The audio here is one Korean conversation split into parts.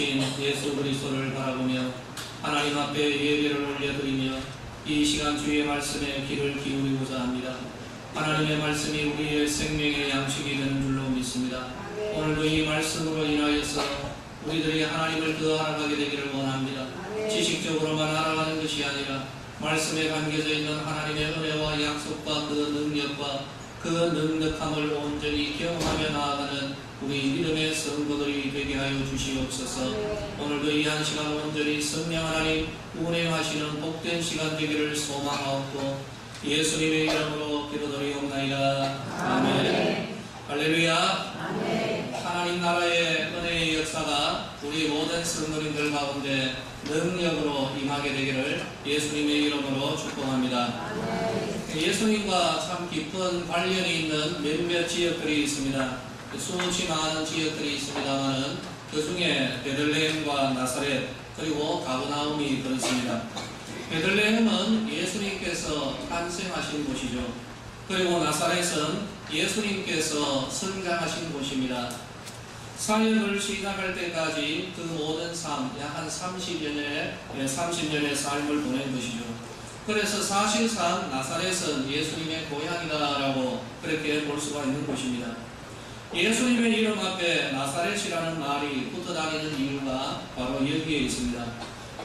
되신 예수 그리스도를 바라보며 하나님 앞에 예배를 올려드리며 이 시간 주의 말씀에 귀를 기울이고자 합니다. 하나님의 말씀이 우리의 생명의 양식이 되는 줄로 믿습니다. 오늘도 이 말씀으로 인하여서 우리들이 하나님을 더 알아가게 되기를 원합니다. 지식적으로만 알아가는 것이 아니라 말씀에 담겨져 있는 하나님의 은혜와 약속과 그 능력과 그 능력함을 온전히 경험하며 나아가는 우리 믿음의 성도들이 되게 하여 주시옵소서. 오늘도 이 한 시간 온전히 성령 하나님 운행하시는 복된 시간 되기를 소망하옵고 예수님의 이름으로 기도드리옵나이다. 아멘. 할렐루야. 아멘. 하나님 나라의 은혜의 역사가 우리 모든 성도님들 가운데 능력으로 임하게 되기를 예수님의 이름으로 축복합니다. 아멘. 예수님과 참 깊은 관련이 있는 몇몇 지역들이 있습니다. 수없이 많은 지역들이 있습니다만은 그 중에 베들레헴과 나사렛 그리고 가버나움이 그렇습니다. 베들레헴은 예수님께서 탄생하신 곳이죠. 그리고 나사렛은 예수님께서 성장하신 곳입니다. 사역을 시작할 때까지 그 모든 삶, 약 한 30년의 삶을 보낸 것이죠. 그래서 사실상 나사렛은 예수님의 고향이다라고 그렇게 볼 수가 있는 곳입니다. 예수님의 이름 앞에 나사렛이라는 말이 붙어 다니는 이유가 바로 여기에 있습니다.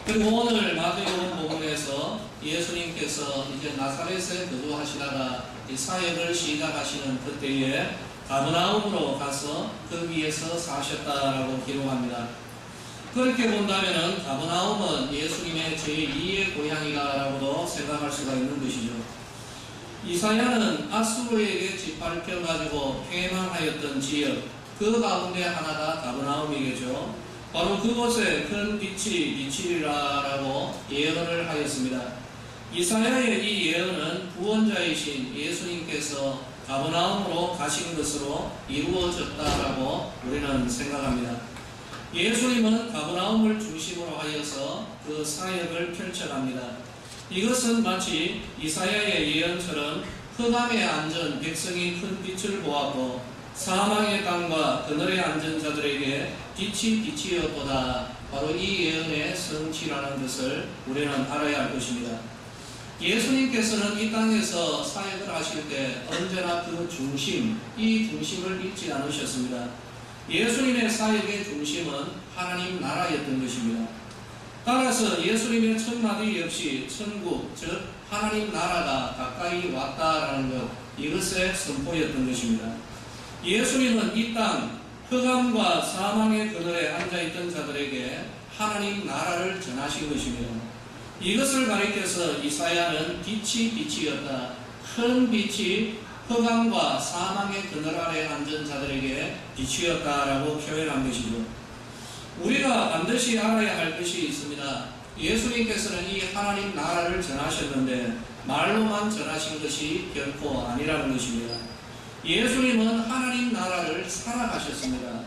그리고 오늘 마태복음 복음에서 예수님께서 이제 나사렛에 거주하시다가 이 사역을 시작하시는 그때에 가버나움으로 가서 거기에서 사셨다라고 기록합니다. 그렇게 본다면은 가버나움은 예수님의 제2의 고향이다라고도 생각할 수가 있는 것이죠. 이사야는 아수르에게 짓밟혀가지고 패망하였던 지역 그 가운데 하나가 가버나움이겠죠. 바로 그곳에 큰 빛이 비치리라라고 예언을 하였습니다. 이사야의 이 예언은 구원자이신 예수님께서 가버나움으로 가신 것으로 이루어졌다라고 우리는 생각합니다. 예수님은 가버나움을 중심으로 하여서 그 사역을 펼쳐갑니다. 이것은 마치 이사야의 예언처럼 흑암에 앉은 백성이 큰 빛을 보았고 사망의 땅과 그늘에 앉은 자들에게 빛이 빛이었도다. 바로 이 예언의 성취라는 것을 우리는 알아야 할 것입니다. 예수님께서는 이 땅에서 사역을 하실 때 언제나 그 중심, 이 중심을 잊지 않으셨습니다. 예수님의 사역의 중심은 하나님 나라였던 것입니다. 따라서 예수님의 첫마디 역시 천국, 즉 하나님 나라가 가까이 왔다라는 것, 이것의 선포였던 것입니다. 예수님은 이 땅 흑암과 사망의 그늘에 앉아있던 자들에게 하나님 나라를 전하신 것입니다. 이것을 가리켜서 이사야는 빛이 빛이었다. 큰 빛이 흑암과 사망의 그늘 아래 앉은 자들에게 빛이었다라고 표현한 것이죠. 우리가 반드시 알아야 할 것이 있습니다. 예수님께서는 이 하나님 나라를 전하셨는데 말로만 전하신 것이 결코 아니라는 것입니다. 예수님은 하나님 나라를 살아가셨습니다.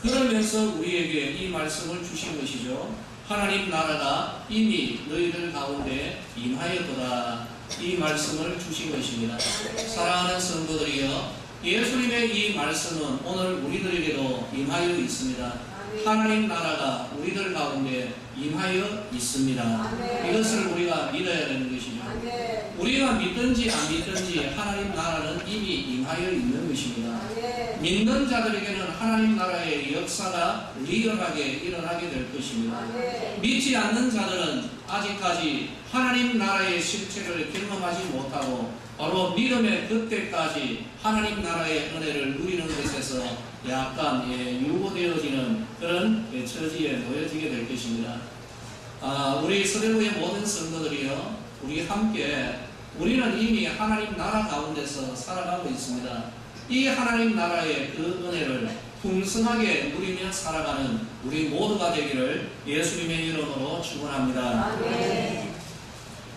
그러면서 우리에게 이 말씀을 주신 것이죠. 하나님 나라가 이미 너희들 가운데 임하였도다. 이 말씀을 주신 것입니다. 사랑하는 성도들이여, 예수님의 이 말씀은 오늘 우리들에게도 임하여 있습니다. 하나님 나라가 우리들 가운데 임하여 있습니다. 이것을 우리가 믿어야 되는 것이죠. 우리가 믿든지 안 믿든지 하나님 나라는 이미 임하여 있는 것입니다. 믿는 자들에게는 하나님 나라의 역사가 리얼하게 일어나게 될 것입니다. 믿지 않는 자들은 아직까지 하나님 나라의 실체를 경험하지 못하고 바로 믿음의 그때까지 하나님 나라의 은혜를 누리는 것에서 약간 유보되어지는 그런 처지에 놓여지게 될 것입니다. 우리 서대구의 모든 성도들이요, 우리 함께 우리는 이미 하나님 나라 가운데서 살아가고 있습니다. 이 하나님 나라의 그 은혜를 풍성하게 누리며 살아가는 우리 모두가 되기를 예수님의 이름으로 축원합니다.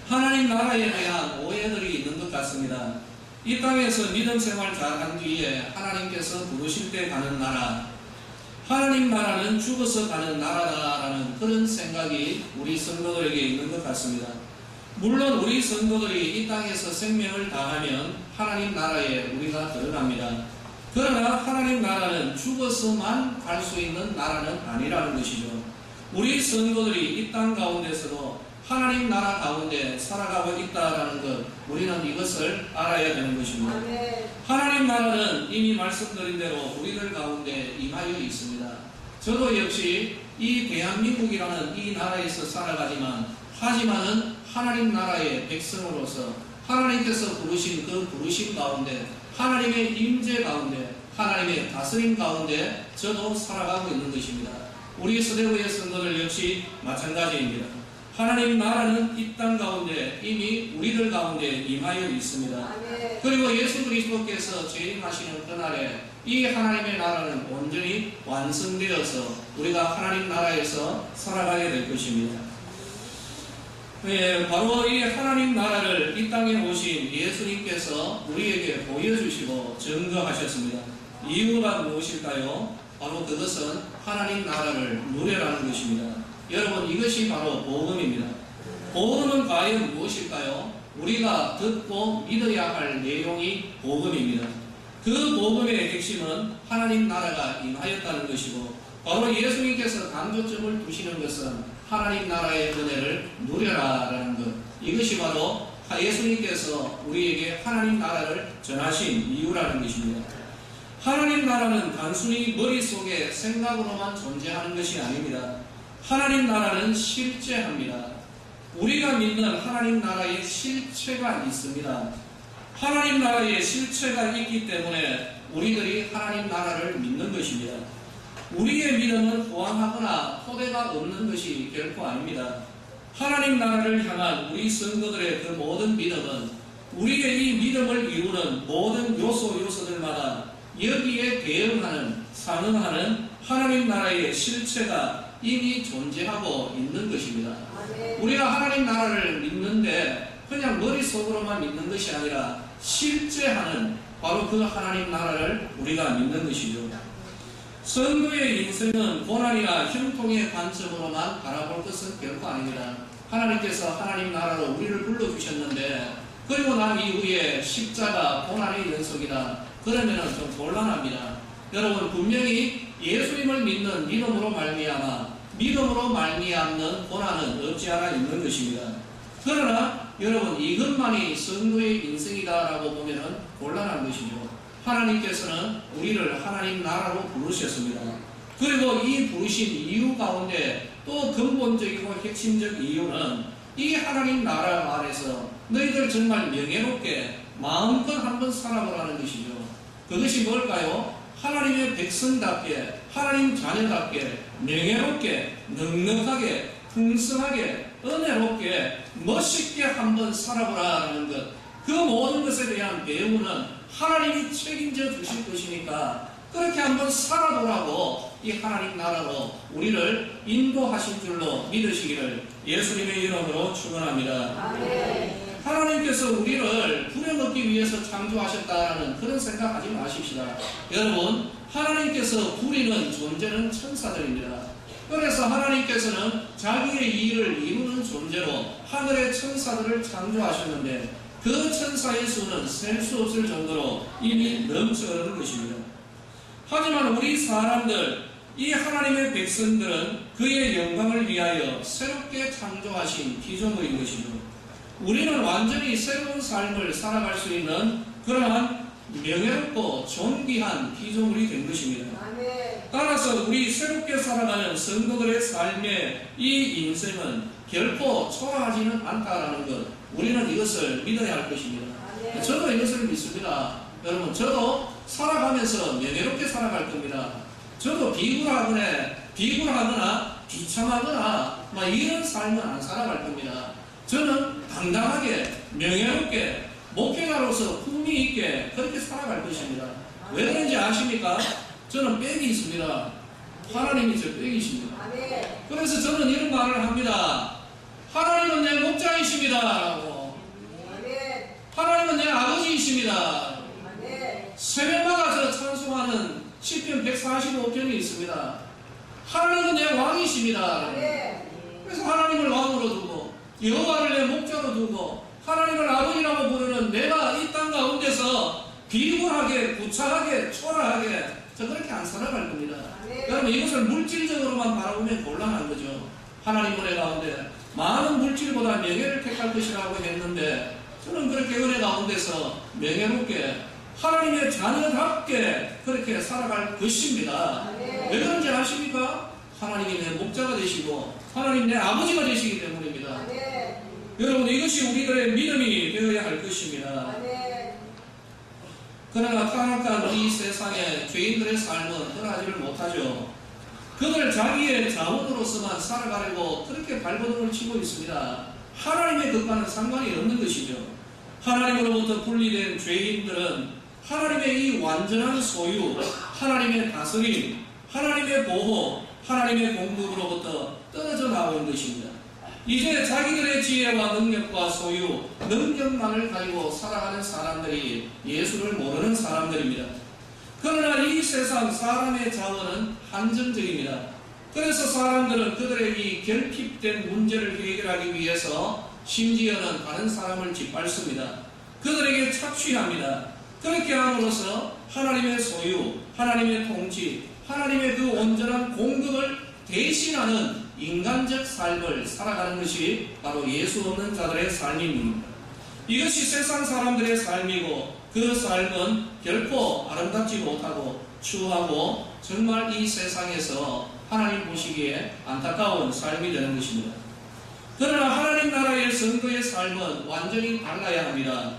하나님 나라에 대한 오해들이 있는 것 같습니다. 이 땅에서 믿음 생활 잘한 뒤에 하나님께서 부르실 때 가는 나라, 하나님 나라는 죽어서 가는 나라다라는 그런 생각이 우리 성도들에게 있는 것 같습니다. 물론 우리 성도들이 이 땅에서 생명을 다하면 하나님 나라에 우리가 들어갑니다. 그러나 하나님 나라는 죽어서만 갈 수 있는 나라는 아니라는 것이죠. 우리 성도들이 이 땅 가운데서도 하나님 나라 가운데 살아가고 있다라는 것, 우리는 이것을 알아야 되는 것입니다. 하나님 나라는 이미 말씀드린 대로 우리들 가운데 임하여 있습니다. 저도 역시 이 대한민국이라는 이 나라에서 하지만은 하나님 나라의 백성으로서 하나님께서 부르신 그 부르심 가운데, 하나님의 임재 가운데, 하나님의 다스림 가운데 저도 살아가고 있는 것입니다. 우리 서대구의 성도들 역시 마찬가지입니다. 하나님 나라는 이 땅 가운데 이미 우리들 가운데 임하여 있습니다. 그리고 예수 그리스도께서 재림하시는 그날에 이 하나님의 나라는 온전히 완성되어서 우리가 하나님 나라에서 살아가게 될 것입니다. 바로 이 하나님 나라를 이 땅에 오신 예수님께서 우리에게 보여주시고 증거하셨습니다. 이유가 무엇일까요? 바로 그것은 하나님 나라를 누리라는 것입니다. 여러분, 이것이 바로 복음입니다. 복음은 과연 무엇일까요? 우리가 듣고 믿어야 할 내용이 복음입니다. 그 복음의 핵심은 하나님 나라가 임하였다는 것이고, 바로 예수님께서 강조점을 두시는 것은 하나님 나라의 은혜를 누려라라는 것, 이것이 바로 예수님께서 우리에게 하나님 나라를 전하신 이유라는 것입니다. 하나님 나라는 단순히 머릿속에 생각으로만 존재하는 것이 아닙니다. 하나님 나라는 실제합니다. 우리가 믿는 하나님 나라의 실체가 있습니다. 하나님 나라의 실체가 있기 때문에 우리들이 하나님 나라를 믿는 것입니다. 우리의 믿음은 호황하거나 토대가 없는 것이 결코 아닙니다. 하나님 나라를 향한 우리 성도들의 그 모든 믿음은 우리의 이 믿음을 이루는 모든 요소들마다 여기에 대응하는, 상응하는 하나님 나라의 실체가 이미 존재하고 있는 것입니다. 우리가 하나님 나라를 믿는데 그냥 머릿속으로만 믿는 것이 아니라 실제하는 바로 그 하나님 나라를 우리가 믿는 것이죠. 성도의 인생은 고난이나 형통의 관점으로만 바라볼 것은 결코 아닙니다. 하나님께서 하나님 나라로 우리를 불러주셨는데 그리고 난 이후에 십자가 고난의 연속이다. 그러면 좀 곤란합니다. 여러분, 분명히 예수님을 믿는 믿음으로 말미암는 고난은 없지 않아 있는 것입니다. 그러나 여러분, 이것만이 성도의 인생이다라고 보면 곤란한 것이죠. 하나님께서는 우리를 하나님 나라로 부르셨습니다. 그리고 이 부르신 이유 가운데 또 근본적이고 핵심적 이유는 이 하나님 나라 안에서 너희들 정말 명예롭게 마음껏 한번 살아보라는 것이죠. 그것이 뭘까요? 하나님의 백성답게, 하나님 자녀답게, 명예롭게, 넉넉하게, 풍성하게, 은혜롭게, 멋있게 한번 살아보라는 것. 그 모든 것에 대한 배우는 하나님이 책임져 주실 것이니까 그렇게 한번 살아보라고 이 하나님 나라로 우리를 인도하신 줄로 믿으시기를 예수님의 이름으로 축원합니다. 하나님께서 우리를 부려먹기 위해서 창조하셨다는 그런 생각하지 마십시다. 여러분, 하나님께서 부리는 존재는 천사들입니다. 그래서 하나님께서는 자기의 일을 이루는 존재로 하늘의 천사들을 창조하셨는데 그 천사의 수는 셀 수 없을 정도로 이미 넘쳐흐르는 것입니다. 하지만 우리 사람들, 이 하나님의 백성들은 그의 영광을 위하여 새롭게 창조하신 피조물인 것이죠. 우리는 완전히 새로운 삶을 살아갈 수 있는 그러한 명예롭고 존귀한 피조물이 된 것입니다. 따라서 우리 새롭게 살아가는 성도들의 삶의 이 인생은 결코 초라하지는 않다라는 것, 우리는 이것을 믿어야 할 것입니다. 저도 이것을 믿습니다. 여러분, 저도 살아가면서 명예롭게 살아갈 겁니다. 저도 비굴하거나 비참하거나 이런 삶은 안 살아갈 겁니다. 저는 당당하게 명예롭게 목회자로서 품위 있게 그렇게 살아갈 것입니다. 왜 그런지 아십니까? 저는 빽이 있습니다. 하나님이 제 빽이십니다. 그래서 저는 이런 말을 합니다. 하나님은 내 목자이십니다 라고. 하나님은 내 아버지이십니다. 새벽마다 찬송하는 시편 145편이 있습니다. 하나님은 내 왕이십니다. 그래서 하나님을 왕으로 두고 여호와를 내 목자로 두고 하나님을 아버지라고 부르는 내가 이 땅 가운데서 비굴하게, 구차하게, 초라하게 저 그렇게 안 살아갈 겁니다. 여러분 이것을 물질적으로만 바라보면 곤란한 거죠. 하나님 은혜 가운데 많은 물질보다 명예를 택할 것이라고 했는데 저는 그렇게 은혜 가운데서 명예롭게 하나님의 자녀답게 그렇게 살아갈 것입니다. 왜 그런지 아십니까? 하나님이 내 목자가 되시고 하나님 내 아버지가 되시기 때문입니다. 여러분 이것이 우리들의 믿음이 되어야 할 것입니다. 그러나 타락한 이 세상에 죄인들의 삶은 그러하지를 못하죠. 그들 자기의 자원으로서만 살아가려고 그렇게 발버둥을 치고 있습니다. 하나님의 것과는 상관이 없는 것이죠. 하나님으로부터 분리된 죄인들은 하나님의 이 완전한 소유, 하나님의 다스림, 하나님의 보호, 하나님의 공급으로부터 떨어져 나온 것입니다. 이제 자기들의 지혜와 능력과 소유, 능력만을 가지고 살아가는 사람들이 예수를 모르는 사람들입니다. 그러나 이 세상 사람의 자원은 한정적입니다. 그래서 사람들은 그들의 이 결핍된 문제를 해결하기 위해서 심지어는 다른 사람을 짓밟습니다. 그들에게 착취합니다. 그렇게 함으로써 하나님의 소유, 하나님의 통치, 하나님의 그 온전한 공급을 대신하는 인간적 삶을 살아가는 것이 바로 예수 없는 자들의 삶입니다. 이것이 세상 사람들의 삶이고 그 삶은 결코 아름답지 못하고 추하고 정말 이 세상에서 하나님 보시기에 안타까운 삶이 되는 것입니다. 그러나 하나님 나라의 성도의 삶은 완전히 달라야 합니다.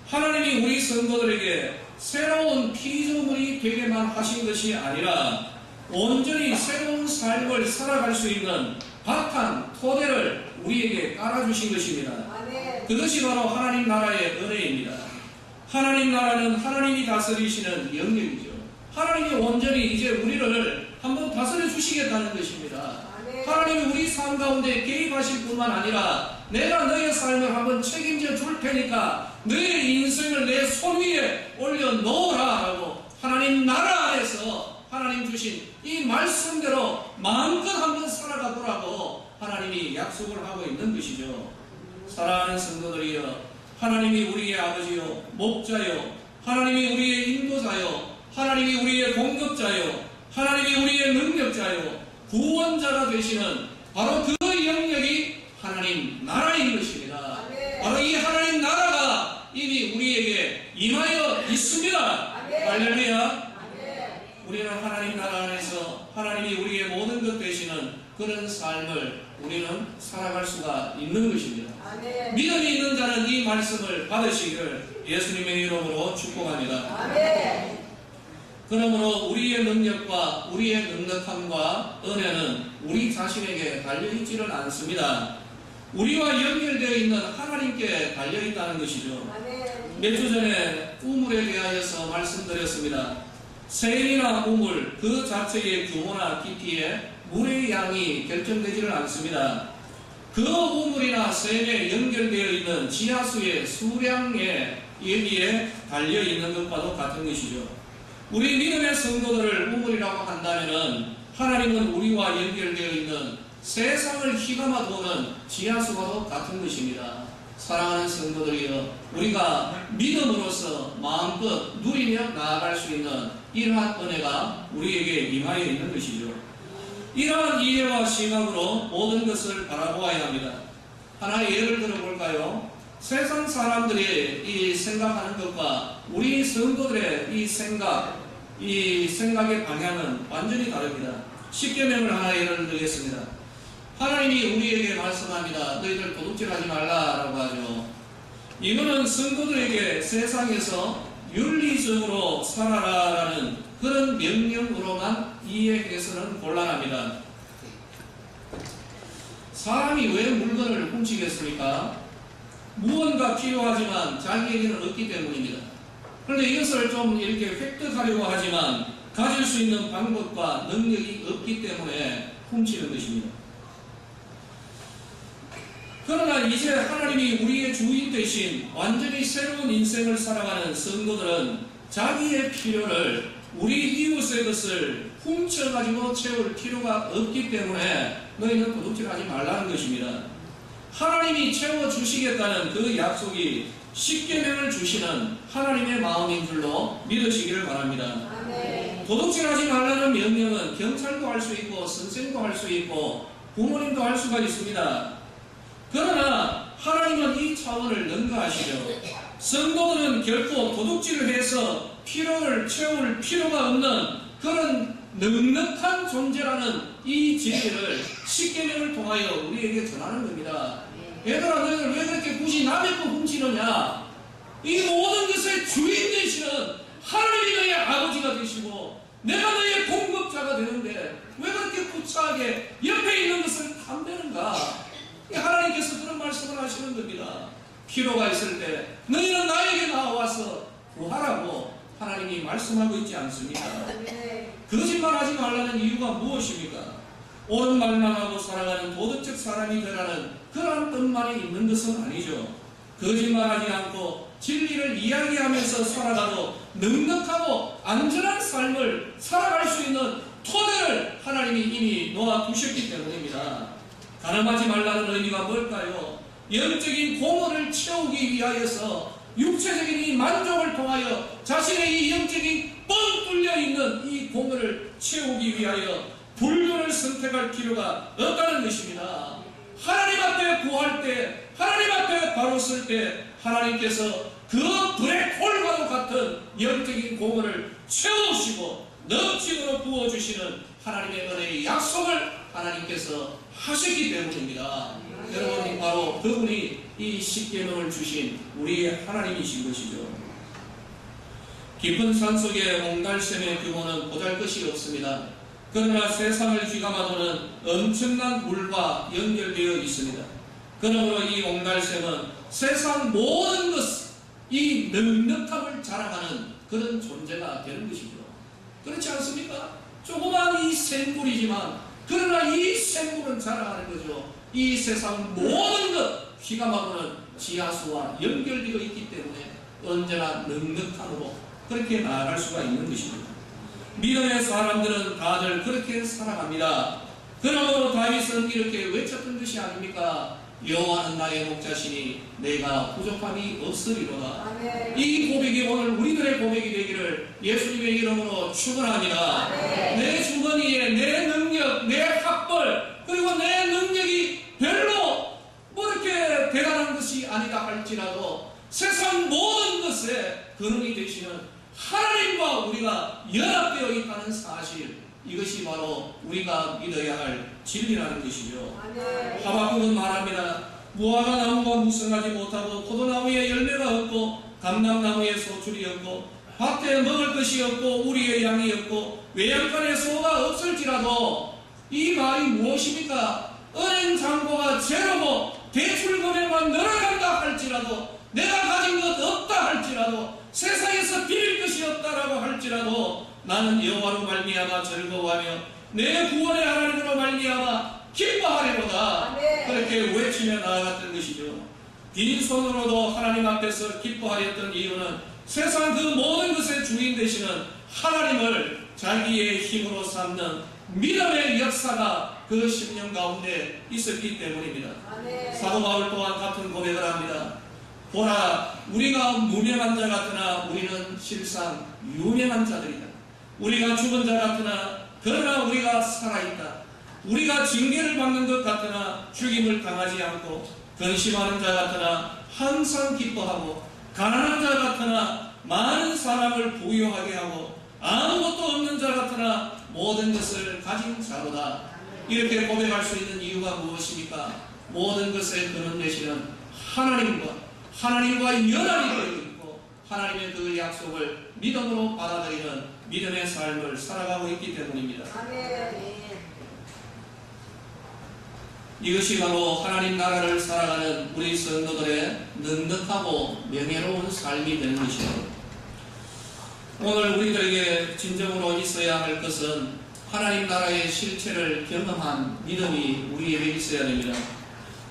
하나님이 우리 성도들에게 새로운 피조물이 되게만 하신 것이 아니라 온전히 새로운 삶을 살아갈 수 있는 바탕, 토대를 우리에게 깔아주신 것입니다. 그것이 바로 하나님 나라의 은혜입니다. 하나님 나라는 하나님이 다스리시는 영역이죠. 하나님이 온전히 이제 우리를 한번 다스려 주시겠다는 것입니다. 하나님이 우리 삶 가운데 개입하실 뿐만 아니라 내가 너의 삶을 한번 책임져 줄 테니까 너의 인생을 내 손 위에 올려놓으라 라고 하나님 나라 안에서 하나님 주신 이 말씀대로 마음껏 한번 살아가 보라고 하나님이 약속을 하고 있는 것이죠. 사랑하는 성도들이여, 하나님이 우리의 아버지요 목자요, 하나님이 우리의 인도자요, 하나님이 우리의 공급자요, 하나님이 우리의 능력자요, 구원자가 되시는 바로 그 영역이 하나님 나라인 것입니다. 바로 이 하나님 나라가 이미 우리에게 임하여 있습니다. 할렐루야. 우리는 하나님 나라 안에서 하나님이 우리의 모든 것 되시는 그런 삶을 우리는 살아갈 수가 있는 것입니다. 믿음이 있는 자는 이 말씀을 받으시기를 예수님의 이름으로 축복합니다. 그러므로 우리의 능력과 우리의 넉넉함과 은혜는 우리 자신에게 달려있지는 않습니다. 우리와 연결되어 있는 하나님께 달려있다는 것이죠. 몇 주 전에 우물에 대하여서 말씀드렸습니다. 샘이나 우물 그 자체의 규모나 깊이에 물의 양이 결정되지를 않습니다. 그 우물이나 샘에 연결되어 있는 지하수의 수량에 여기에 달려있는 것과도 같은 것이죠. 우리 믿음의 성도들을 우물이라고 한다면 하나님은 우리와 연결되어 있는 세상을 휘감아 도는 지하수와도 같은 것입니다. 사랑하는 성도들이여, 우리가 믿음으로써 마음껏 누리며 나아갈 수 있는 이러한 은혜가 우리에게 임하여 있는 것이죠. 이러한 이해와 시각으로 모든 것을 바라보아야 합니다. 하나의 예를 들어볼까요? 세상 사람들이 이 생각하는 것과 우리 성도들의 이 생각의 방향은 완전히 다릅니다. 십계명을 하나 예를 들겠습니다. 하나님이 우리에게 말씀합니다. 너희들 도둑질하지 말라라고 하죠. 이거는 성도들에게 세상에서 윤리적으로 살아라라는 그런 명령으로만 이해해서는 곤란합니다. 사람이 왜 물건을 훔치겠습니까? 무언가 필요하지만 자기에게는 없기 때문입니다. 그런데 이것을 좀 이렇게 획득하려고 하지만 가질 수 있는 방법과 능력이 없기 때문에 훔치는 것입니다. 그러나 이제 하나님이 우리의 주인 대신 완전히 새로운 인생을 살아가는 성도들은 자기의 필요를 우리 이웃의 것을 훔쳐가지고 채울 필요가 없기 때문에 너희는 도둑질하지 말라는 것입니다. 하나님이 채워주시겠다는 그 약속이 십계명을 주시는 하나님의 마음인 줄로 믿으시기를 바랍니다. 도둑질하지 말라는 명령은 경찰도 할 수 있고 선생도 할 수 있고 부모님도 할 수가 있습니다. 그러나 하나님은 이 차원을 능가하시죠. 성도들은 결코 도둑질을 해서 피로를 채울 필요가 없는 그런 넉넉한 존재라는 이 진리를 십계명을 통하여 우리에게 전하는 겁니다. 얘들아, 너희들 왜 그렇게 굳이 남의 거 훔치느냐? 이 모든 것의 주인 되시는 하나님이 너희의 아버지가 되시고 내가 너희의 공급자가 되는데 왜 그렇게 구차하게 옆에 있는 것을 탐내는가? 하나님께서 그런 말씀을 하시는 겁니다. 필요가 있을 때 너희는 나에게 나와서 구하라고 하나님이 말씀하고 있지 않습니까? 거짓말하지 말라는 이유가 무엇입니까? 옳은 말만 하고 살아가는 도덕적 사람이 되라는 그런 뜻만이 있는 것은 아니죠. 거짓말하지 않고 진리를 이야기하면서 살아가도 넉넉하고 안전한 삶을 살아갈 수 있는 토대를 하나님이 이미 놓아두셨기 때문입니다. 가늠하지 말라는 의미가 뭘까요? 영적인 공허를 채우기 위하여서 육체적인 이 만족을 통하여 자신의 이 영적인 뻥 뚫려 있는 이 공허를 채우기 위하여 불륜을 선택할 필요가 없다는 것입니다. 하나님 앞에 구할 때, 하나님 앞에 바로 설 때 하나님께서 그 블랙홀과도 같은 영적인 공허를 채우시고 넘치도록 부어주시는 하나님의 은혜의 약속을 하나님께서 하셨기 때문입니다. 여러분, 바로 그분이 이 십계명을 주신 우리의 하나님이신 것이죠. 깊은 산속의 옹달샘의 규모는 보잘것이 없습니다. 그러나 세상을 휘감아도는 엄청난 물과 연결되어 있습니다. 그러므로 이 옹달샘은 세상 모든 것, 이 넉넉함을 자랑하는 그런 존재가 되는 것이죠. 그렇지 않습니까? 조그만 이 샘물이지만 그러나 이 샘물은 자랑하는 거죠. 이 세상 모든 것 휘감아도는 지하수와 연결되어 있기 때문에 언제나 넉넉함으로 그렇게 나아갈 수가 있는 것입니다. 믿음의 사람들은 다들 그렇게 살아갑니다. 그러므로 다윗은 이렇게 외쳤던 것이 아닙니까? 여호와는 나의 목자시니 내가 부족함이 없으리로다. 이 고백이 오늘 우리들의 고백이 되기를 예수님의 이름으로 축원합니다. 내 주머니에 내 능력, 내 학벌, 그리고 내 능력이 별로 뭐 이렇게 대단한 것이 아니다 할지라도 세상 모든 것에 근원이 되시는 하나님과 우리가 연합되어 있다는 사실, 이것이 바로 우리가 믿어야 할 진리라는 것이죠. 하박국은 말합니다. 무화과 나무가 무성하지 못하고 포도나무에 열매가 없고 감람나무에 소출이 없고 밭에 먹을 것이 없고 우리의 양이 없고 외양간에 소가 없을지라도, 이 말이 무엇입니까? 은행 잔고가 제로고 대출 금액만 늘어간다 할지라도, 내가 가진 것 없다 할지라도, 세상에서 빌릴 것이 없다라고 할지라도 나는 여호와로 말미암아 즐거워하며 내 구원의 하나님으로 말미암아 기뻐하리로다. 그렇게 외치며 나아갔던 것이죠. 빈손으로도 하나님 앞에서 기뻐하였던 이유는 세상 그 모든 것의 주인 되시는 하나님을 자기의 힘으로 삼는 믿음의 역사가 그 10년 가운데 있었기 때문입니다. 사도 바울 또한 같은 고백을 합니다. 보라, 우리가 무명한 자 같으나 우리는 실상 유명한 자들이다. 우리가 죽은 자 같으나 그러나 우리가 살아있다. 우리가 징계를 받는 것 같으나 죽임을 당하지 않고, 근심하는 자 같으나 항상 기뻐하고, 가난한 자 같으나 많은 사람을 부유하게 하고, 아무것도 없는 자 같으나 모든 것을 가진 자로다. 이렇게 고백할 수 있는 이유가 무엇입니까? 모든 것에 근원 되시는 하나님과 연합이 되어 있고 하나님의 그 약속을 믿음으로 받아들이는 믿음의 삶을 살아가고 있기 때문입니다. 이것이 바로 하나님 나라를 살아가는 우리 성도들의 넉넉하고 명예로운 삶이 되는 것입니다. 오늘 우리들에게 진정으로 있어야 할 것은 하나님 나라의 실체를 경험한 믿음이 우리에게 있어야 됩니다.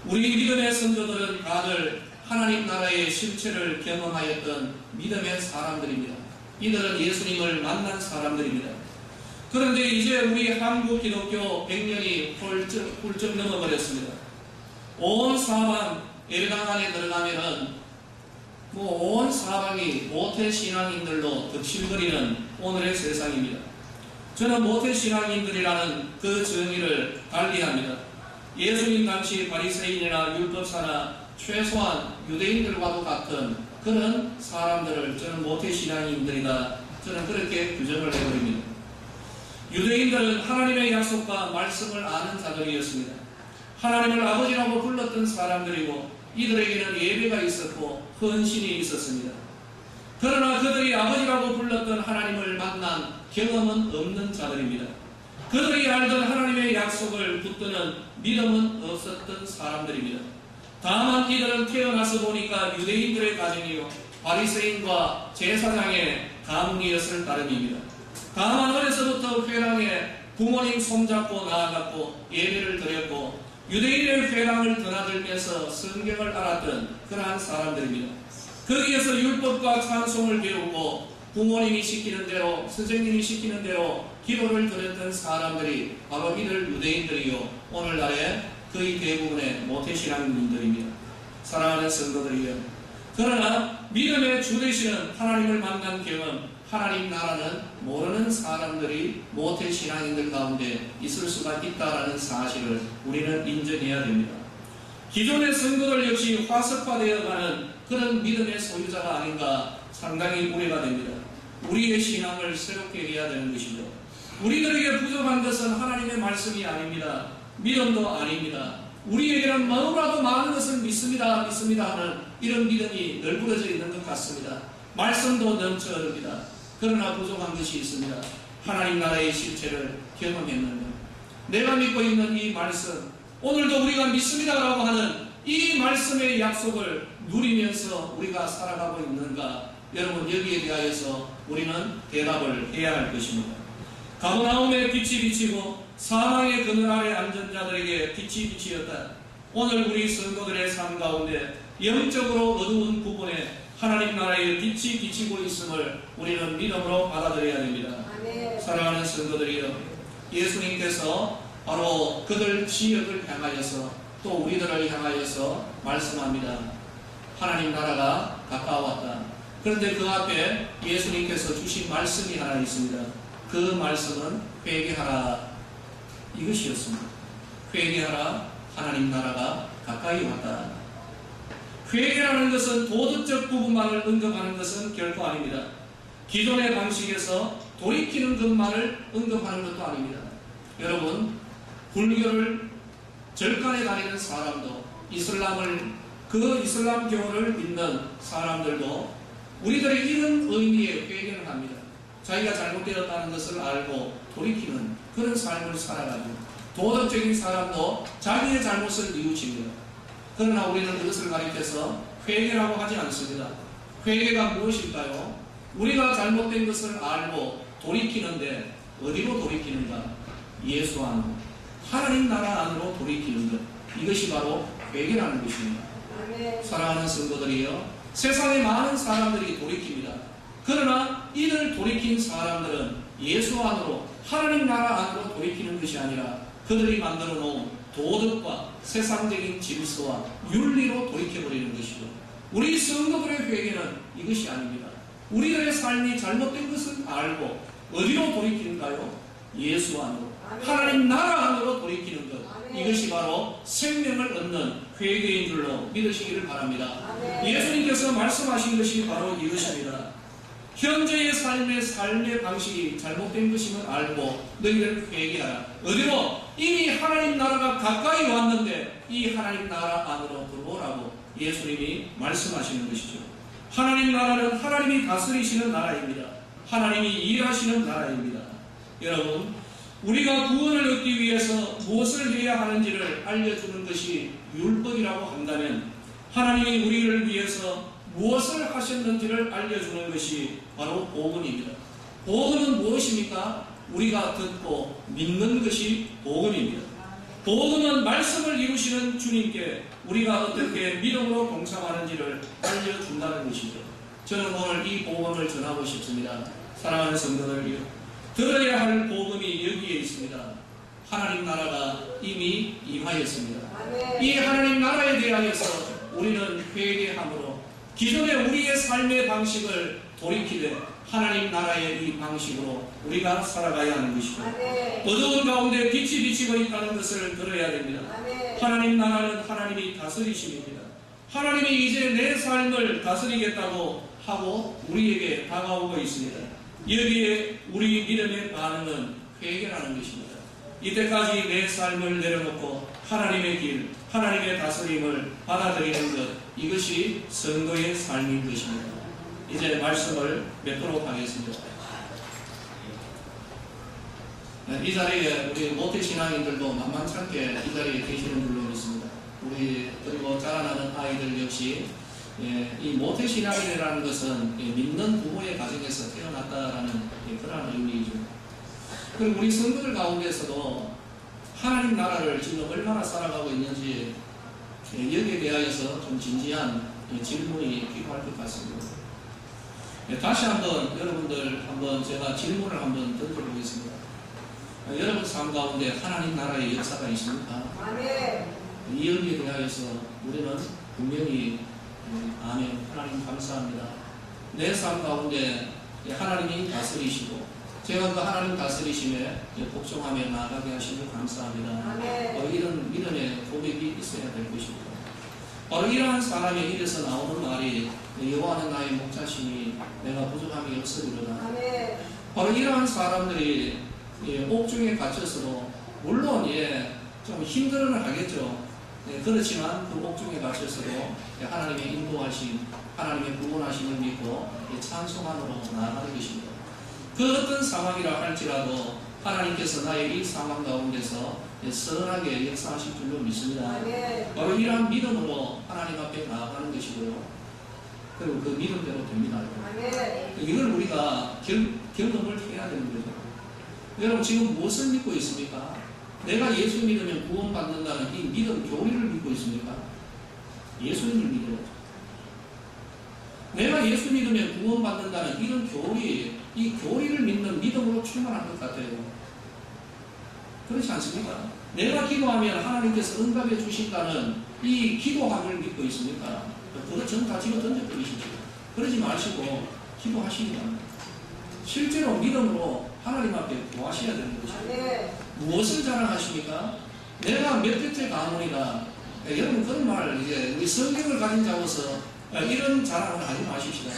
우리 믿음의 성도들은 다들 하나님 나라의 실체를 경험하였던 믿음의 사람들입니다. 이들은 예수님을 만난 사람들입니다. 그런데 이제 우리 한국 기독교 100년이 훌쩍 넘어버렸습니다. 온 사방, 예배당 안에 들어가면은 온 사방이 모태신앙인들로 덮실거리는 오늘의 세상입니다. 저는 모태신앙인들이라는 그 정의를 달리합니다. 예수님 당시 바리새인이나 율법사나 최소한 유대인들과도 같은 그런 사람들을 저는 모태신앙인들이다, 저는 그렇게 규정을 해버립니다. 유대인들은 하나님의 약속과 말씀을 아는 자들이었습니다. 하나님을 아버지라고 불렀던 사람들이고 이들에게는 예배가 있었고 헌신이 있었습니다. 그러나 그들이 아버지라고 불렀던 하나님을 만난 경험은 없는 자들입니다. 그들이 알던 하나님의 약속을 붙드는 믿음은 없었던 사람들입니다. 다만 이들은 태어나서 보니까 유대인들의 가정이요 바리새인과 제사장의 가문이었을 따름입니다. 다만 어려서부터 회당에 부모님 손잡고 나아갔고 예배를 드렸고 유대인의 회당을 드나들면서 성경을 알았던 그러한 사람들입니다. 거기에서 율법과 찬송을 배우고 부모님이 시키는 대로 선생님이 시키는 대로 기도를 드렸던 사람들이 바로 이들 유대인들이요 오늘날의 거의 대부분의 모태신앙인들입니다. 사랑하는 성도들이요, 그러나 믿음의 주 되시는 하나님을 만난 경험, 하나님 나라는 모르는 사람들이 모태신앙인들 가운데 있을 수가 있다는 사실을 우리는 인정해야 됩니다. 기존의 성도들 역시 화석화되어가는 그런 믿음의 소유자가 아닌가 상당히 우려가 됩니다. 우리의 신앙을 새롭게 해야 되는 것이죠. 우리들에게 부족한 것은 하나님의 말씀이 아닙니다. 믿음도 아닙니다. 우리에게는 너무나도 많은 것을 믿습니다 하는 이런 믿음이 널브러져 있는 것 같습니다. 말씀도 넘쳐 흐릅니다. 그러나 부족한 것이 있습니다. 하나님 나라의 실체를 경험했는데 내가 믿고 있는 이 말씀, 오늘도 우리가 믿습니다라고 하는 이 말씀의 약속을 누리면서 우리가 살아가고 있는가? 여러분, 여기에 대하여서 우리는 대답을 해야 할 것입니다. 가버나움에 빛이 비치고 사망의 그늘 아래 앉은 자들에게 빛이 비치었다. 오늘 우리 성도들의 삶 가운데 영적으로 어두운 부분에 하나님 나라의 빛이 비치고 있음을 우리는 믿음으로 받아들여야 됩니다. 아멘. 사랑하는 성도들이여, 예수님께서 바로 그들 지역을 향하여서 또 우리들을 향하여서 말씀합니다. 하나님 나라가 가까웠다. 그런데 그 앞에 예수님께서 주신 말씀이 하나 있습니다. 그 말씀은 회개하라, 이것이었습니다. 회개하라, 하나님 나라가 가까이 왔다. 회개라는 것은 도덕적 부분만을 언급하는 것은 결코 아닙니다. 기존의 방식에서 돌이키는 것만을 언급하는 것도 아닙니다. 여러분, 불교를 절간에 다니는 사람도 그 이슬람 교를 믿는 사람들도 우리들의 이런 의미의 회개를 합니다. 자기가 잘못되었다는 것을 알고 돌이키는 그런 삶을 살아가고 도덕적인 사람도 자기의 잘못을 뉘우칩니다. 그러나 우리는 그것을 가리켜서 회개라고 하지 않습니다. 회개가 무엇일까요? 우리가 잘못된 것을 알고 돌이키는데 어디로 돌이키는가? 예수 안으로, 하나님 나라 안으로 돌이키는 것, 이것이 바로 회개라는 것입니다. 사랑하는 성도들이여, 세상에 많은 사람들이 돌이킵니다. 그러나 이들 돌이킨 사람들은 예수 안으로, 하나님 나라 안으로 돌이키는 것이 아니라 그들이 만들어 놓은 도덕과 세상적인 질서와 윤리로 돌이켜버리는 것이죠. 우리 성도들의 회개는 이것이 아닙니다. 우리들의 삶이 잘못된 것을 알고 어디로 돌이키는가요? 예수 안으로, 하나님 나라 안으로 돌이키는 것, 이것이 바로 생명을 얻는 회개인 줄로 믿으시기를 바랍니다. 예수님께서 말씀하신 것이 바로 이것입니다. 현재의 삶의 방식이 잘못된 것임을 알고 너희들 회개하라. 어디로? 이미 하나님 나라가 가까이 왔는데 이 하나님 나라 안으로 들어오라고 예수님이 말씀하시는 것이죠. 하나님 나라는 하나님이 다스리시는 나라입니다. 하나님이 일하시는 나라입니다. 여러분, 우리가 구원을 얻기 위해서 무엇을 해야 하는지를 알려주는 것이 율법이라고 한다면 하나님이 우리를 위해서 무엇을 하셨는지를 알려주는 것이 바로 복음입니다. 복음은 무엇입니까? 우리가 듣고 믿는 것이 복음입니다. 복음은 말씀을 이루시는 주님께 우리가 어떻게 믿음으로 동참하는지를 알려준다는 것이죠. 저는 오늘 이 복음을 전하고 싶습니다. 사랑하는 성도들이요, 들어야 할 복음이 여기에 있습니다. 하나님 나라가 이미 임하였습니다. 이 하나님 나라에 대하여서 우리는 회개함으로 기존의 우리의 삶의 방식을 돌이키되 하나님 나라의 이 방식으로 우리가 살아가야 하는 것이고, 어두운 가운데 빛이 비치고 있다는 것을 들어야 됩니다. 하나님 나라는 하나님이 다스리심입니다. 하나님이 이제 내 삶을 다스리겠다고 하고 우리에게 다가오고 있습니다. 여기에 우리 믿음의 반응은 회개라는 것입니다. 이때까지 내 삶을 내려놓고 하나님의 길, 하나님의 다스림을 받아들이는 것, 이것이 선거의 삶인 것입니다. 이제 말씀을 맺도록 하겠습니다. 이 자리에 우리 모태신앙인들도 만만찮게 이 자리에 계시는 줄로 믿습니다. 우리 그리고 자라나는 아이들 역시 이 모태신앙이라는 것은 믿는 부모의 가정에서 태어났다라는 그런 의미이죠. 그리고 우리 성도들 가운데서도 하나님 나라를 지금 얼마나 살아가고 있는지 여기에 대하여서 좀 진지한 질문이 필요할 것 같습니다. 다시 한번 여러분들 한번 제가 질문을 한번 던져보겠습니다. 여러분 삶 가운데 하나님 나라의 역사가 있습니까? 이 여기에 대하여서 우리는 분명히 아멘, 하나님 감사합니다. 내 삶 가운데 하나님이 다스리시고 제가 그 하나님 다스리심에 복종하며 나아가게 하시고 감사합니다. 이런 믿음의 고백이 있어야 될 것입니다. 바로 이러한 사람의 입에서 나오는 말이 여호와는 나의 목자시니 내가 부족함이 없으리로다. 바로 이러한 사람들이 옥중에 갇혀서도 물론 좀 힘들어는 하겠죠. 그렇지만 그 옥중에 갇혀서도 하나님의 인도하심, 하나님의 구원하심을 믿고 찬송함으로 나아가는 것입니다. 그 어떤 상황이라 할지라도 하나님께서 나의 이 상황 가운데서 선하게 역사하실 줄로 믿습니다. 바로 이러한 믿음으로 하나님 앞에 나아가는 것이고요. 그리고 그 믿음대로 됩니다. 이걸 우리가 경험을 해야 되는 거죠. 여러분 지금 무엇을 믿고 있습니까? 내가 예수 믿으면 구원받는다는 이 믿음 교리를 믿고 있습니까? 예수님을 믿어야죠. 내가 예수 믿으면 구원받는다는 이런 교리, 이 교리를 믿는 믿음으로 충만한 것 같아요. 그렇지 않습니까? 내가 기도하면 하나님께서 응답해 주신다는 이 기도함을 믿고 있습니까? 그거 전 다 집어 던져버리십시오. 그러지 마시고 기도하시기 바랍니다. 실제로 믿음으로 하나님 앞에 구하셔야 되는 것입니다. 무엇을 자랑하십니까? 내가 몇 대째 가문이다. 여러분 그런 말 이제 우리 성경을 가진 자로서 이런 자랑을 하지 마십시다.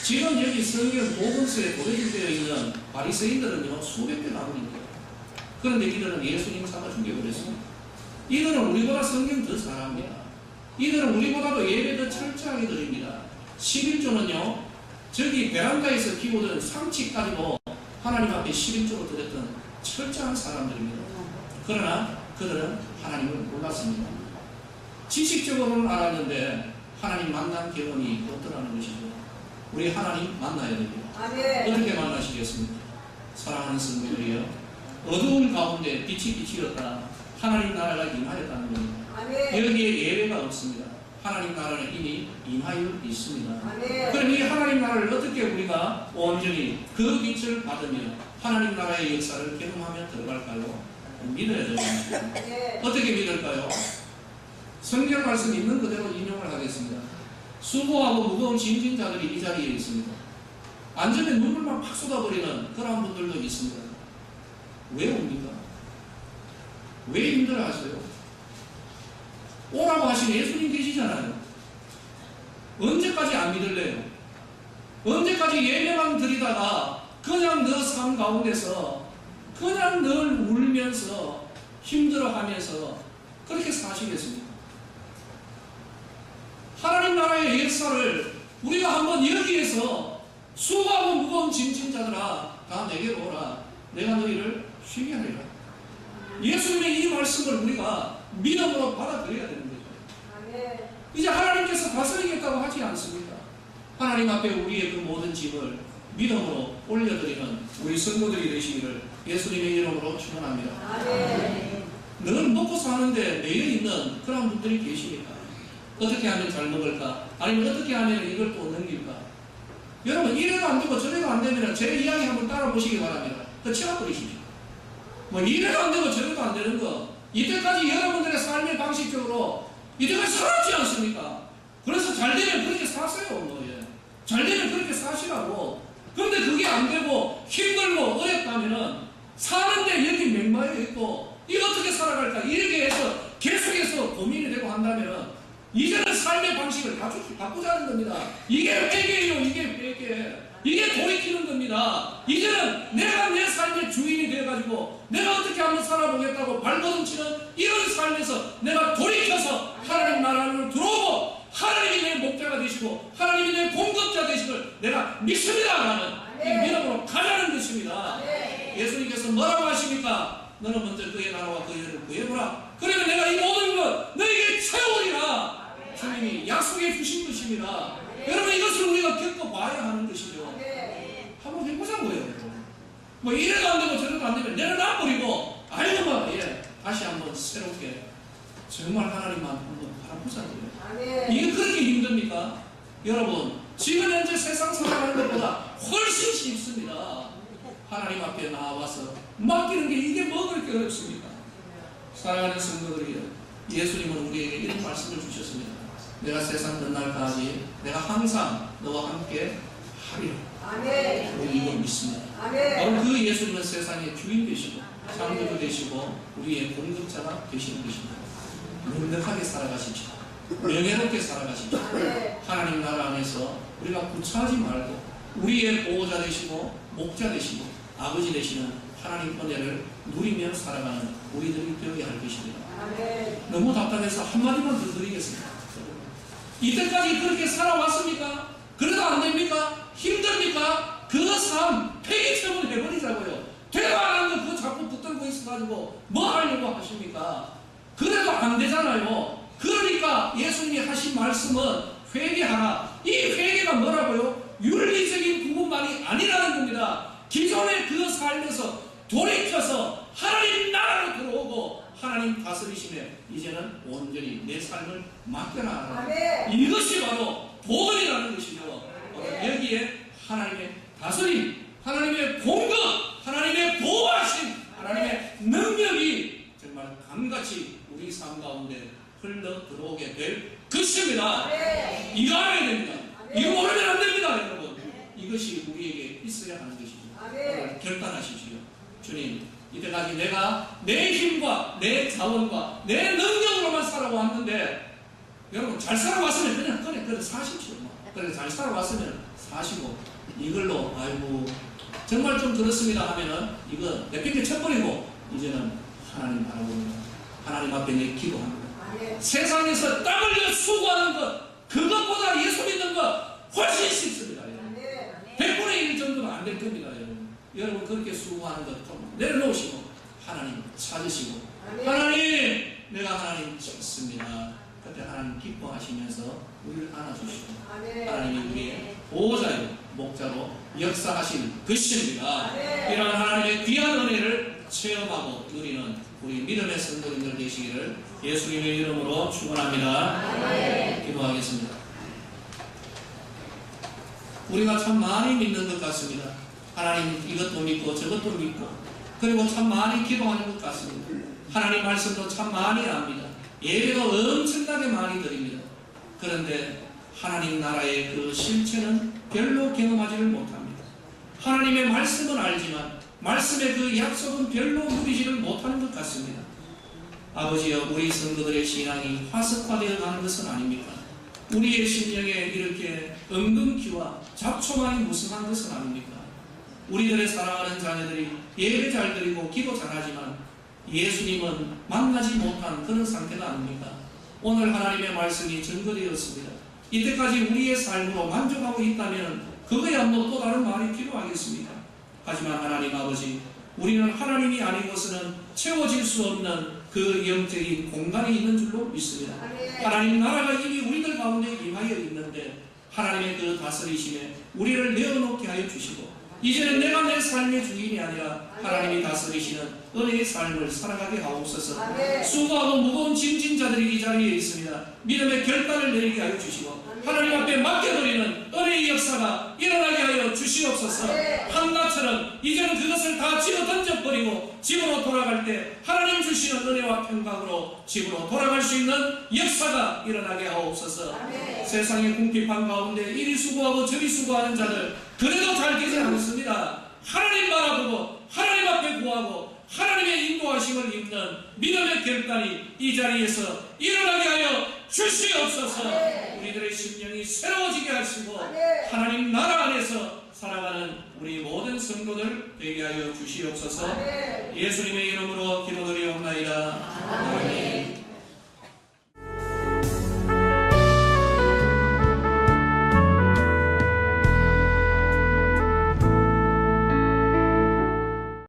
지금 여기 성경 복음서에 고백되어 있는 바리새인들은요 수백 대 가문입니다. 그런데 이들은 예수님 잡아 죽여버렸습니다. 이들은 우리보다 성경 더 잘합니다. 이들은 우리보다도 예배 더 철저하게 드립니다. 11조는요 저기 베란다에서 키우던 상치까지도 하나님 앞에 11조로 드렸던 철저한 사람들입니다. 그러나 그들은 하나님을 몰랐습니다. 지식적으로는 알았는데 하나님 만난 경험이 없더라는 것이죠. 우리 하나님 만나야 됩니다. 어떻게 만나시겠습니까? 사랑하는 성도들이여, 어두운 가운데 빛이 비치었다. 하나님 나라가 임하였다는 겁니다. 여기에 예외가 없습니다. 하나님 나라는 이미 임하여 있습니다. 그럼 이 하나님 나라를 어떻게 우리가 온전히 그 빛을 받으며 하나님 나라의 역사를 경험하며 들어갈까요? 믿어야 됩니다. 어떻게 믿을까요? 성경 말씀 있는 그대로 인용을 하겠습니다. 수고하고 무거운 짐진 자들이 이 자리에 있습니다. 앉으면 눈물만 팍 쏟아버리는 그런 분들도 있습니다. 왜 옵니까? 왜 힘들어하세요? 오라고 하신 예수님 계시잖아요. 언제까지 안 믿을래요? 언제까지 예배만 드리다가 그냥 너 삶 가운데서 그냥 늘 울면서 힘들어하면서 그렇게 사시겠습니까? 하나님 나라의 역사를 우리가 한번 여기에서 수고하고 무거운 짐진 자들아 다 내게로 오라. 내가 너희를 쉬게 하리라. 예수님의 이 말씀을 우리가 믿음으로 받아들여야 되는 거죠. 이제 하나님께서 다스리겠다고 하지 않습니다. 하나님 앞에 우리의 그 모든 짐을 믿음으로 올려드리는 우리 성도들이 되시기를 예수님의 이름으로 축원합니다. 늘 먹고 사는데 매여 있는 그런 분들이 계십니까? 어떻게 하면 잘 먹을까? 아니면 어떻게 하면 이걸 또 넘길까? 여러분 이래도 안 되고 저래도 안 되면 제 이야기 한번 따라 보시기 바랍니다. 그 치워버리십시오. 뭐 이래도 안 되고 저래도 안 되는 거 이때까지 여러분들의 삶의 방식적으로 이때까지 살았지 않습니까? 그래서 잘 되면 그렇게 사세요. 뭐 잘 되면 그렇게 사시라고. 근데 그게 안 되고 힘들고 어렵다면은 사는데 여기 맹마에 있고 이 어떻게 살아갈까 이렇게 해서 계속해서 고민이 되고 한다면은 이제는 삶의 방식을 바꾸자는 겁니다. 이게 회개예요. 이게 회개. 이게 돌이키는 겁니다. 이제는 내가 내 삶의 주인이 되어가지고 내가 어떻게 한번 살아보겠다고 발버둥치는 이런 삶에서 내가 돌이켜서 하나님 나라를 들어오고 하나님이 내 목자가 되시고 하나님이 내 공급자 되심을 내가 믿습니다라는 이 믿음으로 가자는 것입니다. 예수님께서 뭐라고 하십니까? 너는 먼저 그의 나라와 그의 의를 구해보라. 그러면 내가 이 모든 것 너에게 채우리라. 주님이 약속해 주신 것입니다. 여러분 이것을 우리가 겪어봐야 하는 것이죠. 한번 해보자고요. 뭐 이래도 안 되고 저래도 안 되면 내려놔버리고 아이고 뭐 다시 한번 새롭게 정말 하나님만 한번 바라보자고요. 이게 그렇게 힘듭니까? 여러분 지금 현재 세상 살아가는 것보다 훨씬 쉽습니다. 하나님 앞에 나와서 맡기는 게 이게 뭐 그렇게 어렵습니까? 사랑하는 성도들이여, 예수님은 우리에게 이런 말씀을 주셨습니다. 내가 세상 끝날까지 내가 항상 너와 함께 하리라. 우리 이걸 믿습니다. 바로 그 예수님은 세상의 주인 되시고 창조주 되시고 우리의 공급자가 되시는 것입니다. 넉넉하게 살아가십시오. 명예롭게 살아가십시오. 하나님 나라 안에서 우리가 구차하지 말고 우리의 보호자 되시고 목자 되시고 아버지 되시는 하나님 은혜를 누리며 살아가는 우리들이 되어야 할 것입니다. 너무 답답해서 한마디만 더 드리겠습니다. 이때까지 그렇게 살아왔습니까? 그래도 안 됩니까? 힘듭니까? 그 삶 폐기처분 해버리자고요. 되도 안 하는 거 그거 자꾸 붙들고 있어가지고 뭐 하려고 하십니까? 그래도 안 되잖아요. 그러니까 예수님이 하신 말씀은 회개하라. 이 회개가 뭐라고요? 윤리적인 부분만이 아니라는 겁니다. 기존의 그 삶에서 돌이켜서 하나님 나라로 들어오고 하나님 다스리심에 이제는 온전히 내 삶을 맡겨라. 이것이 바로 복음이라는 것이죠. 여기에 하나님의 다스림, 하나님의 공급, 하나님의 보호하심, 하나님의 능력이 정말 강같이 우리 삶 가운데 흘러 들어오게 될 것입니다. 이거 알아야 됩니다. 이거 모르면 안 됩니다, 여러분. 이것이 우리에게 있어야 하는 것이죠. 결단하십시오. 주님, 이때까지 내가 내 힘과 내 자원과 내 능력으로만 살아왔는데, 여러분 잘 살아왔으면 그냥 사십시오. 그래 잘 살아왔으면 사시고, 이걸로 아이고 정말 좀 그렇습니다 하면은 이거 내팽개 쳐버리고 이제는 하나님 바라보는 하나님 앞에 내 기도합니다. 세상에서 땀 흘려 수고하는 것 그것보다 예수 믿는 것 훨씬 쉽습니다. 100분의 1 정도는 안 될 겁니다. 여러분 그렇게 수고하는 것 좀 내려놓으시고 하나님 찾으시고 하나님 내가 하나님 찾습니다. 그때 하나님 기뻐하시면서 우리를 안아주시고 하나님이 우리의 보호자요 목자로 역사하신 것입니다. 이런 하나님의 귀한 은혜를 체험하고 누리는 우리 믿음의 성도님들 되시기를 예수님의 이름으로 축원합니다. 기도하겠습니다. 우리가 참 많이 믿는 것 같습니다. 하나님 이것도 믿고 저것도 믿고 그리고 참 많이 기도하는 것 같습니다. 하나님 말씀도 참 많이 압니다. 예배도 엄청나게 많이 드립니다. 그런데 하나님 나라의 그 실체는 별로 경험하지를 못합니다. 하나님의 말씀은 알지만 말씀의 그 약속은 별로 누리지를 못하는 것 같습니다. 아버지여, 우리 성도들의 신앙이 화석화되어 가는 것은 아닙니까? 우리의 심령에 이렇게 은근기와 잡초만이 무성한 것은 아닙니까? 우리들의 사랑하는 자녀들이 예배 잘 드리고 기도 잘하지만 예수님은 만나지 못한 그런 상태가 아닙니까? 오늘 하나님의 말씀이 증거되었습니다. 이때까지 우리의 삶으로 만족하고 있다면 그거야말로 또 다른 말이 필요하겠습니까? 하지만 하나님 아버지, 우리는 하나님이 아니고서는 채워질 수 없는 그 영적인 공간이 있는 줄로 믿습니다. 하나님 나라가 이미 우리들 가운데 임하여 있는데 하나님의 그 다스리심에 우리를 내어놓게 하여 주시고 이제는 내가 내 삶의 주인이 아니라 하나님이 다스리시는 은혜의 삶을 살아가게 하옵소서. 수고하고 무거운 짐진 자들이 이 자리에 있습니다. 믿음의 결단을 내리게 하여 주시고 하나님 앞에 맡겨드리는 은혜의 역사가 일어나게 하여 주시옵소서. 한나처럼 이제는 그것을 다 집어 던져버리고 집으로 돌아갈 때 하나님 주시는 은혜와 평강으로 집으로 돌아갈 수 있는 역사가 일어나게 하옵소서. 세상의 궁핍한 가운데 이리 수고하고 저리 수고하는 자들 그래도 잘 되지 않습니다. 하나님 바라보고 하나님 앞에 구하고 하나님의 인도하심을 입는 믿음의 결단이 이 자리에서 일어나게 하여 주시옵소서. 우리들의 심령이 새로워지게 하시고 하나님 나라 안에서 살아가는 우리 모든 성도들 되게 하여 주시옵소서. 예수님의 이름으로 기도드리옵나이다.